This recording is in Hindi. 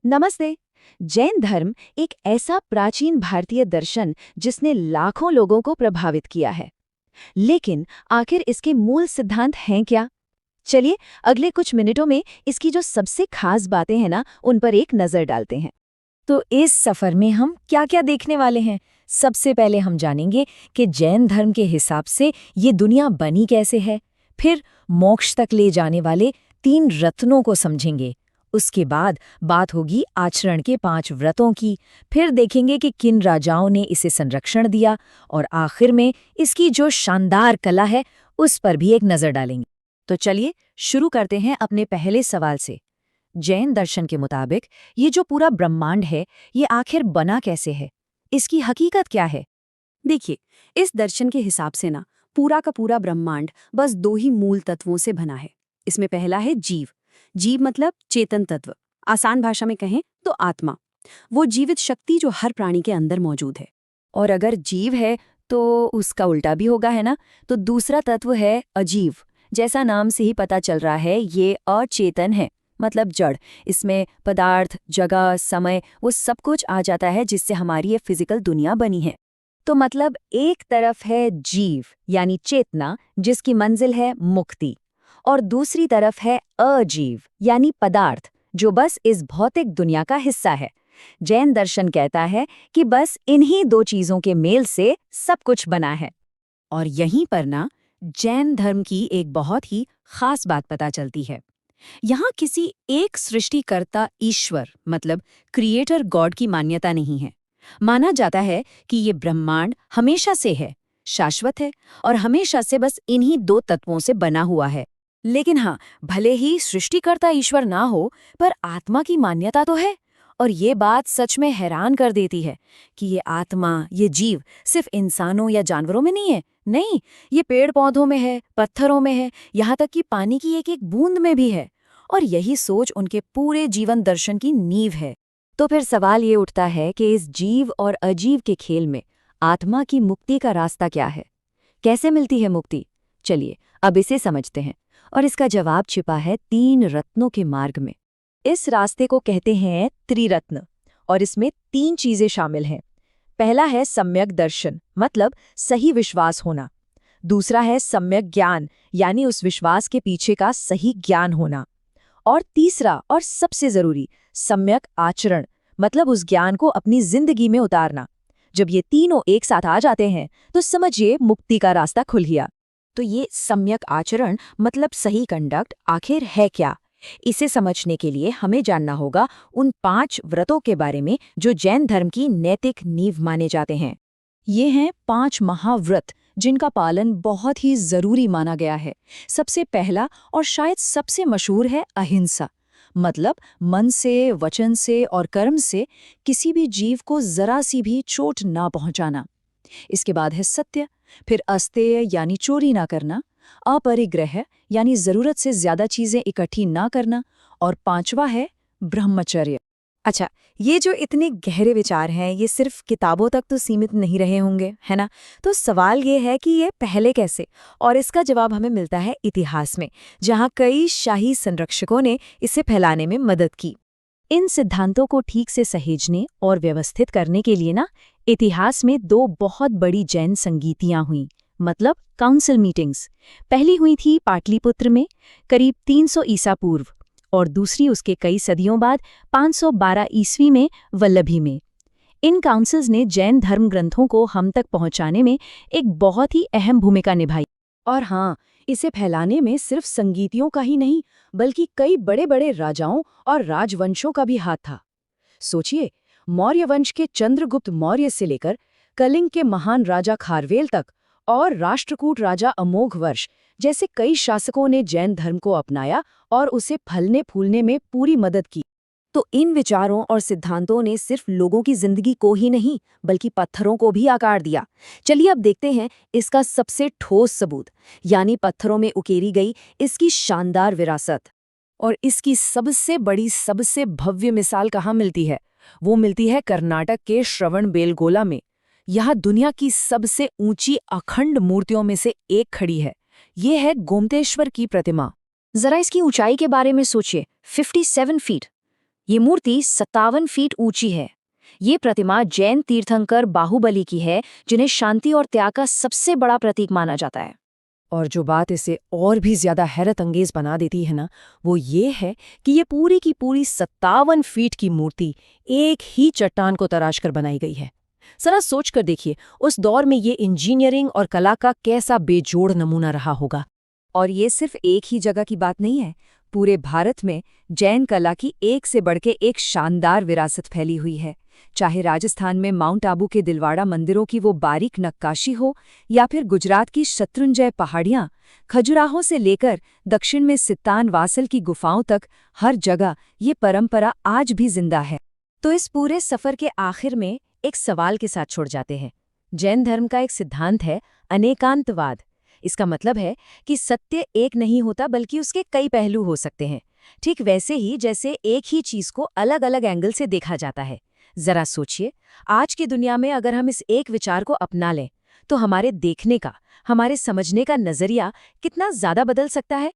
नमस्ते। जैन धर्म एक ऐसा प्राचीन भारतीय दर्शन जिसने लाखों लोगों को प्रभावित किया है। लेकिन आखिर इसके मूल सिद्धांत हैं क्या? चलिए अगले कुछ मिनटों में इसकी जो सबसे खास बातें हैं ना, उन पर एक नजर डालते हैं। तो इस सफर में हम क्या-क्या देखने वाले हैं? सबसे पहले हम जानेंगे कि जैन धर्म के हिसाब से ये दुनिया बनी कैसे है। फिर मोक्ष तक ले जाने वाले 3 रत्नों को समझेंगे। उसके बाद बात होगी आचरण के 5 व्रतों की। फिर देखेंगे कि किन राजाओं ने इसे संरक्षण दिया और आखिर में इसकी जो शानदार कला है, उस पर भी एक नजर डालेंगे। तो चलिए शुरू करते हैं अपने पहले सवाल से। जैन दर्शन के मुताबिक ये जो पूरा ब्रह्मांड है, ये आखिर बना कैसे है? इसकी हकीकत क्या है? देखिए, इस दर्शन के हिसाब से ना पूरा का पूरा ब्रह्मांड बस 2 ही मूल तत्वों से बना है। इसमें पहला है जीव। जीव मतलब चेतन तत्व। आसान भाषा में कहें तो आत्मा। वो जीवित शक्ति जो हर प्राणी के अंदर मौजूद है। और अगर जीव है तो उसका उल्टा भी होगा, है ना? तो दूसरा तत्व है अजीव। जैसा नाम से ही पता चल रहा है, ये अचेतन है, मतलब जड़। इसमें पदार्थ, जगह, समय वो सब कुछ आ जाता है जिससे हमारी ये फिजिकल दुनिया बनी है। तो मतलब एक तरफ है जीव यानी चेतना, जिसकी मंजिल है मुक्ति, और दूसरी तरफ है अजीव यानी पदार्थ, जो बस इस भौतिक दुनिया का हिस्सा है। जैन दर्शन कहता है कि बस इन्हीं 2 चीजों के मेल से सब कुछ बना है। और यहीं पर ना जैन धर्म की एक बहुत ही खास बात पता चलती है। यहाँ किसी एक सृष्टिकर्ता ईश्वर मतलब क्रिएटर गॉड की मान्यता नहीं है। माना जाता है कि ये ब्रह्मांड हमेशा से है, शाश्वत है और हमेशा से बस इन्हीं 2 तत्वों से बना हुआ है। लेकिन हाँ, भले ही सृष्टिकर्ता ईश्वर ना हो, पर आत्मा की मान्यता तो है। और ये बात सच में हैरान कर देती है कि ये आत्मा, ये जीव सिर्फ इंसानों या जानवरों में नहीं है। नहीं, ये पेड़ पौधों में है, पत्थरों में है, यहाँ तक कि पानी की एक एक बूंद में भी है। और यही सोच उनके पूरे जीवन दर्शन की नींव है। तो फिर सवाल ये उठता है कि इस जीव और अजीव के खेल में आत्मा की मुक्ति का रास्ता क्या है? कैसे मिलती है मुक्ति? चलिए अब इसे समझते हैं। और इसका जवाब छिपा है 3 रत्नों के मार्ग में। इस रास्ते को कहते हैं त्रिरत्न, और इसमें 3 चीजें शामिल हैं। पहला है सम्यक दर्शन, मतलब सही विश्वास होना। दूसरा है सम्यक ज्ञान, यानी उस विश्वास के पीछे का सही ज्ञान होना। और तीसरा और सबसे जरूरी, सम्यक आचरण, मतलब उस ज्ञान को अपनी जिंदगी में उतारना। जब ये तीनों एक साथ आ जाते हैं तो समझिए मुक्ति का रास्ता खुल गया। तो ये सम्यक आचरण मतलब सही कंडक्ट आखिर है क्या? इसे समझने के लिए हमें जानना होगा उन 5 व्रतों के बारे में जो जैन धर्म की नैतिक नींव माने जाते हैं। ये हैं 5 महाव्रत जिनका पालन बहुत ही जरूरी माना गया है। सबसे पहला और शायद सबसे मशहूर है अहिंसा, मतलब मन से, वचन से और कर्म से किसी भी जीव को जरा सी भी चोट ना पहुंचाना। इसके बाद है सत्य, फिर अस्तेय यानी चोरी ना करना, अपरिग्रह यानी जरूरत से ज्यादा चीजें इकट्ठी ना करना, और 5वां है ब्रह्मचर्य। अच्छा, ये जो इतने गहरे विचार हैं, ये सिर्फ किताबों तक तो सीमित नहीं रहे होंगे, है ना? तो सवाल ये है कि ये पहले कैसे? और इसका जवाब हमें मिलता है इतिहास में, जहाँ कई शाही संरक्षकों ने इसे फैलाने में मदद की। इन सिद्धांतों को ठीक से सहेजने और व्यवस्थित करने के लिए ना इतिहास में 2 बहुत बड़ी जैन संगीतियां हुईं, मतलब काउंसिल मीटिंग्स। पहली हुई थी पाटलिपुत्र में करीब 300 ईसा पूर्व, और दूसरी उसके कई सदियों बाद 512 ईस्वी में वल्लभी में। इन काउंसिल्स ने जैन धर्म ग्रंथों को हम तक पहुंचाने में एक बहुत ही अहम भूमिका निभाई। और हाँ, इसे फैलाने में सिर्फ संगीतियों का ही नहीं, बल्कि कई बड़े बड़े राजाओं और राजवंशों का भी हाथ था। सोचिए, मौर्य वंश के चंद्रगुप्त मौर्य से लेकर कलिंग के महान राजा खारवेल तक और राष्ट्रकूट राजा अमोघ वर्ष जैसे कई शासकों ने जैन धर्म को अपनाया और उसे फलने फूलने में पूरी मदद की। तो इन विचारों और सिद्धांतों ने सिर्फ लोगों की जिंदगी को ही नहीं, बल्कि पत्थरों को भी आकार दिया। चलिए अब देखते हैं इसका सबसे ठोस सबूत, यानी पत्थरों में उकेरी गई इसकी शानदार विरासत। और इसकी सबसे बड़ी, सबसे भव्य मिसाल कहाँ मिलती है? वो मिलती है कर्नाटक के श्रवणबेलगोला में। यहाँ दुनिया की सबसे ऊंची अखंड मूर्तियों में से एक खड़ी है। ये है गोमतेश्वर की प्रतिमा। जरा इसकी ऊंचाई के बारे में सोचिए, 57 फीट। ये मूर्ति 57 फीट ऊंची है। ये प्रतिमा जैन तीर्थंकर बाहुबली की है, जिन्हें शांति और त्याग का सबसे बड़ा प्रतीक माना जाता है। और जो बात इसे और भी ज्यादा हैरत अंगेज बना देती है ना, वो ये है कि ये पूरी की पूरी 57 फीट की मूर्ति एक ही चट्टान को तराश कर बनाई गई है। जरा सोच कर देखिए, उस दौर में ये इंजीनियरिंग और कला का कैसा बेजोड़ नमूना रहा होगा। और ये सिर्फ एक ही जगह की बात नहीं है। पूरे भारत में जैन कला की एक से बढ़ के एक शानदार विरासत फैली हुई है। चाहे राजस्थान में माउंट आबू के दिलवाड़ा मंदिरों की वो बारीक नक्काशी हो, या फिर गुजरात की शत्रुंजय पहाड़ियाँ, खजुराहो से लेकर दक्षिण में सित्तान वासल की गुफाओं तक, हर जगह ये परंपरा आज भी जिंदा है। तो इस पूरे सफर के आखिर में एक सवाल के साथ छोड़ जाते हैं। जैन धर्म का एक सिद्धांत है अनेकांतवाद। इसका मतलब है कि सत्य एक नहीं होता, बल्कि उसके कई पहलू हो सकते हैं। ठीक वैसे ही जैसे एक ही चीज को अलग अलग एंगल से देखा जाता है। जरा सोचिए, आज की दुनिया में अगर हम इस एक विचार को अपना लें, तो हमारे देखने का, हमारे समझने का नजरिया कितना ज्यादा बदल सकता है।